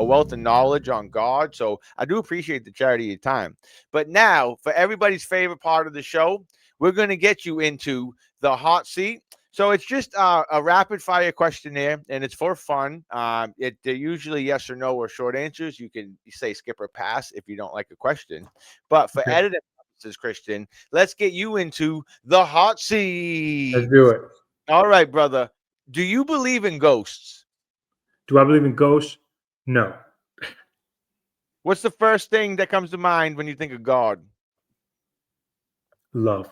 a wealth of knowledge on God. So I do appreciate the charity of your time. But now, for everybody's favorite part of the show, we're going to get you into the hot seat. So it's just a rapid fire questionnaire, and it's for fun. They're usually yes or no or short answers. You can say skip or pass if you don't like a question. But for Okay, editing purposes, Christian, let's get you into the hot let's seat. do it. All right, brother. Do you believe in ghosts? Do I believe in ghosts? No. What's the first thing that comes to mind when you think of God? Love.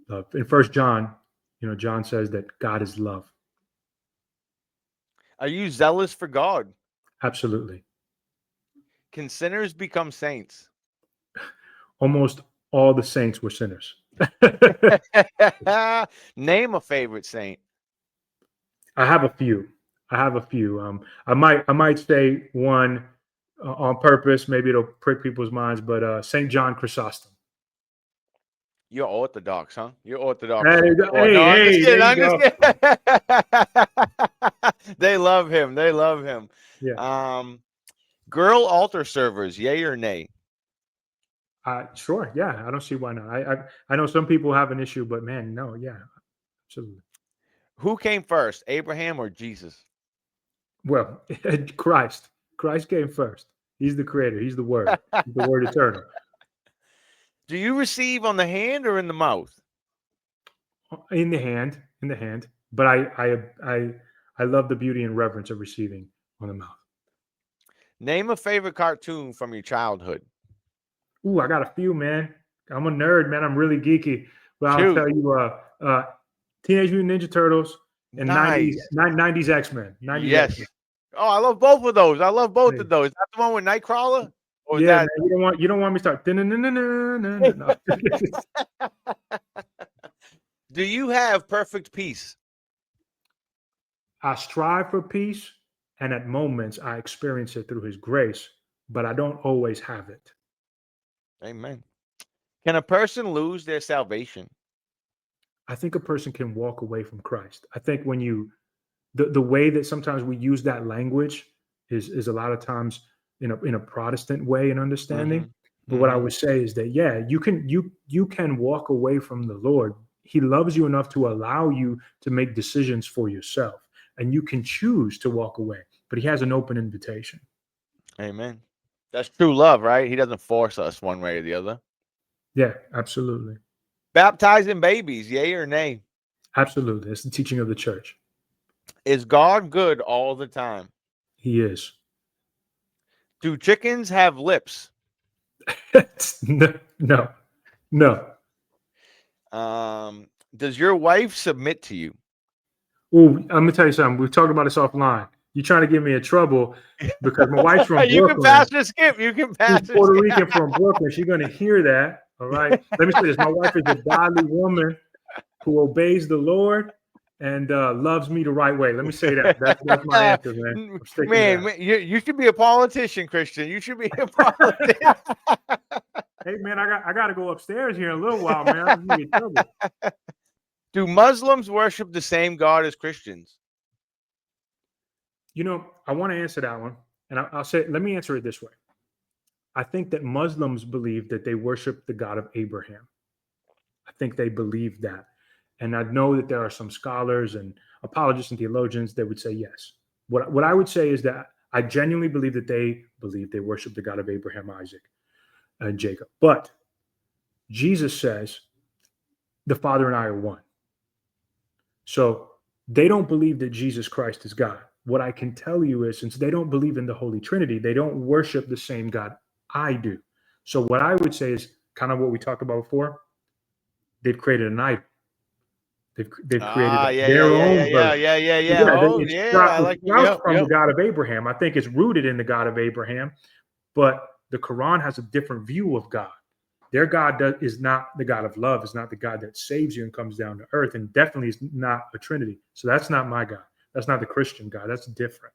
Love. In First John, John says that God is love. Are you zealous for God? Absolutely. Can sinners become saints? Almost all the saints were sinners. Name a favorite saint. I have a few. I have a few. I might say one on purpose. Maybe it'll prick people's minds, but Saint John Chrysostom. You're Orthodox, huh? You're Orthodox Hey, to the core. No, I'm just hey, there kidding. you I'm just go. kidding. They love him. They love him. Yeah. Um, Girl altar servers, yay or nay? Sure. Yeah. I don't see why not. I know some people have an issue, but man, no. Yeah. Absolutely. Who came first, Abraham or Jesus? Well, Christ. Christ came first. He's the creator. He's the word. He's the word eternal. Do you receive on the hand or in the mouth? In the hand. In the hand. But I love the beauty and reverence of receiving on the mouth. Name a favorite cartoon from your childhood. Ooh, I got a few, man. I'm a nerd, man. I'm really geeky. But I'll Shoot. tell you, Teenage Mutant Ninja Turtles and 90s Nice. 90s X-Men. 90s Yes. X-Men. Oh, I love both of those. I love both Hey, of those. Is that the one with Nightcrawler? Or is yeah, man. that You don't want me to start. No. do you have perfect peace? I strive for peace, and at moments I experience it through His grace, but I don't always have it. Amen. Can a person lose their salvation? I think a person can walk away from Christ. I think when the way that sometimes we use that language is a lot of times in a Protestant way and understanding. Mhm. But what I Mhm. would say is that yeah, you can walk away from the Lord. He loves you enough to allow you to make decisions for yourself, and you can choose to walk away. But He has an open invitation. Amen. That's true love, right? He doesn't force us one way or the other. Yeah, absolutely, Baptizing babies, yay or nay? absolutely. It's the teaching of the church. Is God good all the time? He is. Do chickens have lips? No, no, no. Does your wife submit to you? Oh, I'm gonna tell you something. We've talked about this offline. You're trying to get me in trouble because my wife's from You can pass Brooklyn. or skip. You can She's pass or Puerto skip. Rican from Brooklyn. She's gonna hear that. All right. Let me say this. My wife is a godly woman who obeys the Lord and loves me the right way. Let me say that. That's my answer, man. I'm sticking to Man, that. you should be a politician, Christian. You should be a politician. Hey man, I got to go upstairs here in a little while, man. I'm gonna get in trouble. Do Muslims worship the same God as Christians? I want to answer that one, and I'll say, let me answer it this way. I think that Muslims believe that they worship the God of Abraham. I think they believe that. And I know that there are some scholars and apologists and theologians that would say yes. What I would say is that I genuinely believe they worship the God of Abraham, Isaac, and Jacob. But Jesus says the Father and I are one. So they don't believe that Jesus Christ is God. What I can tell you is, since they don't believe in the Holy Trinity, they don't worship the same God I do. So what I would say is kind of what we talked about before. They've created an idol. They've created Ah, yeah, yeah, their yeah, yeah, own yeah, version. yeah, yeah, So yeah. yeah, Oh, it's yeah, I like it. sprouts Yep, from the yep. God of Abraham. I think it's rooted in the God of Abraham, but the Quran has a different view of God. Their God is not the God of love, is not the God that saves you and comes down to earth, and definitely is not a Trinity. So that's not my God. That's not the Christian God. That's different.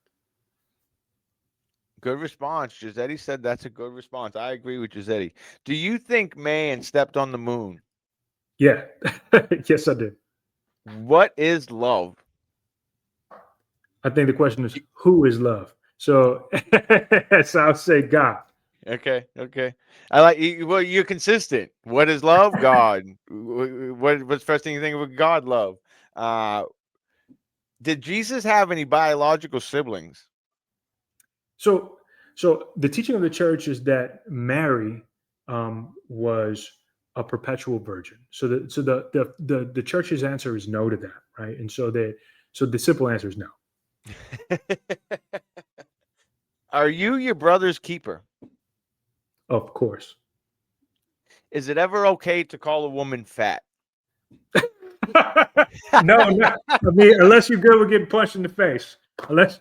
Good response. Giuseppe said that's a good response. I agree with Giuseppe. Do you think man stepped on the moon? Yeah. Yes, I do. What is love? I think the question is, who is love? So, so I'll say God. Okay, okay. I like you. Well, you're consistent. What is love? God. What's the first thing you think of God? Love. Uh, did Jesus have any biological siblings? So, so the teaching of the church is that Mary was a perpetual virgin. So the church's answer is no to that, right? And so the simple answer is no. Are you your brother's keeper? Of course. Is it ever okay to call a woman fat? No, not, I mean, unless you're good with getting punched in the face. Unless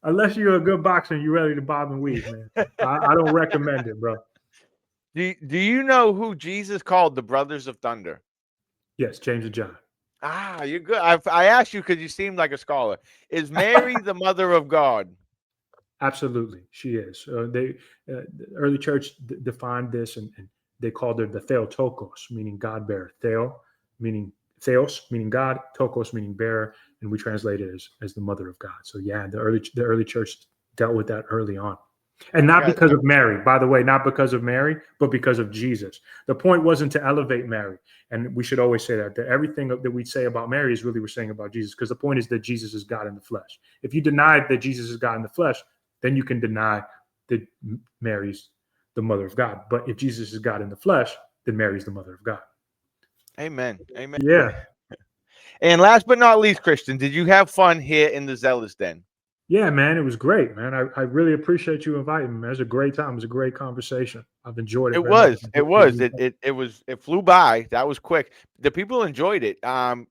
unless you're a good boxer and you're ready to bob and weave, man. I don't recommend it, bro. Do you know who Jesus called the brothers of thunder? Yes, James and John. Ah, you're good. I asked you because you seem like a scholar. Is Mary the mother of God? Absolutely, she is. The early church defined this, and they called her the Theotokos, meaning God bearer. Meaning Theos, meaning God. Tokos, meaning bearer, and we translate it as the mother of God. So yeah, the early church dealt with that early on, and I not got because of Mary. By the way, not because of Mary, but because of Jesus. The point wasn't to elevate Mary, and we should always say that everything that we say about Mary is really we're saying about Jesus, because the point is that Jesus is God in the flesh. If you deny that Jesus is God in the flesh, then you can deny that Mary's the mother of God. But if Jesus is God in the flesh, then Mary's the mother of God. Amen. Amen. Yeah. And last but not least, Christian, did you have fun here in the Zealous Den? Yeah, man. It was great, man. I really appreciate you inviting me, man. It was a great time. It was a great conversation. I've enjoyed it It very much. was. It was. It flew by. That was quick. The people enjoyed it. I'm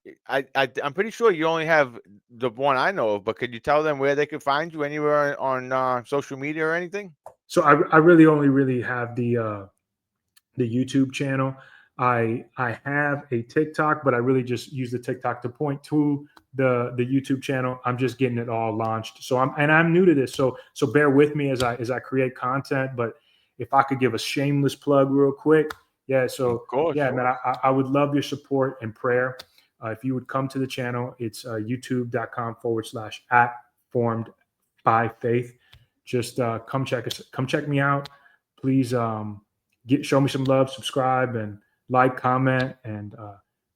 pretty sure you only have the one I know of, but could you tell them where they could find you anywhere on social media or anything? So I really only really have the YouTube channel. I have a TikTok, but I really just use the TikTok to point to the YouTube channel. I'm just getting it all launched. So I'm new to this. So bear with me as I create content. But if I could give a shameless plug real quick. Yeah. Of So course. yeah, man, I would love your support and prayer. If you would come to the channel, it's youtube.com/at formed by faith. Just come check me out. Please show me some love, subscribe, and like, comment, and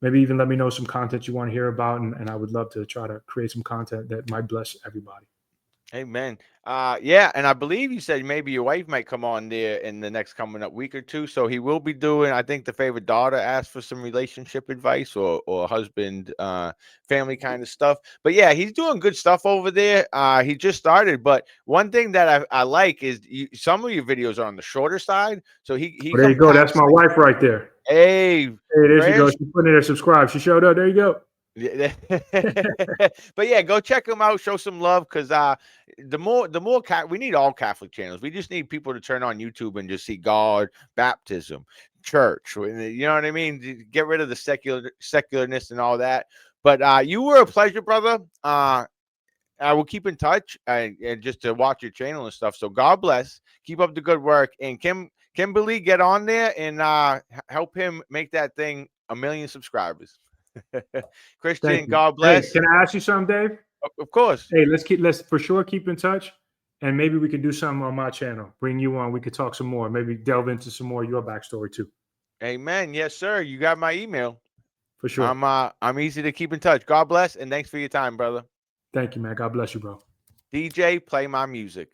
maybe even let me know some content you want to hear about. And I would love to try to create some content that might bless everybody. Amen. Yeah, and I believe you said maybe your wife might come on there in the next coming up week or two. So he will be doing, I think the favorite daughter asked for some relationship advice or husband, family kind of stuff. But yeah, he's doing good stuff over there. He just started, but one thing that I like is some of your videos are on the shorter side. So he Well, there you go. That's compacts. my wife right there. Hey, Hey, there she goes. prayers. She put in there, subscribe. She showed up. There you go. Yeah. But yeah, go check them out, show some love, because we need all Catholic channels. We just need people to turn on YouTube and just see God, baptism, church. You know what I mean? Get rid of the secularness and all that. But you were a pleasure, brother. I will keep in touch and just to watch your channel and stuff. So God bless. Keep up the good work. And Kimberly, get on there and help him make that thing 1 million subscribers. Thank Christian, you. God Hey, bless. can I ask you something, Dave? Of course. Hey, let's for sure keep in touch, and maybe we can do something on my channel. Bring you on. We could talk some more. Maybe delve into some more of your backstory too. Amen. Yes, sir. You got my email. For sure. I'm easy to keep in touch. God bless and thanks for your time, brother. Thank you, man. God bless you, bro. DJ, play my music.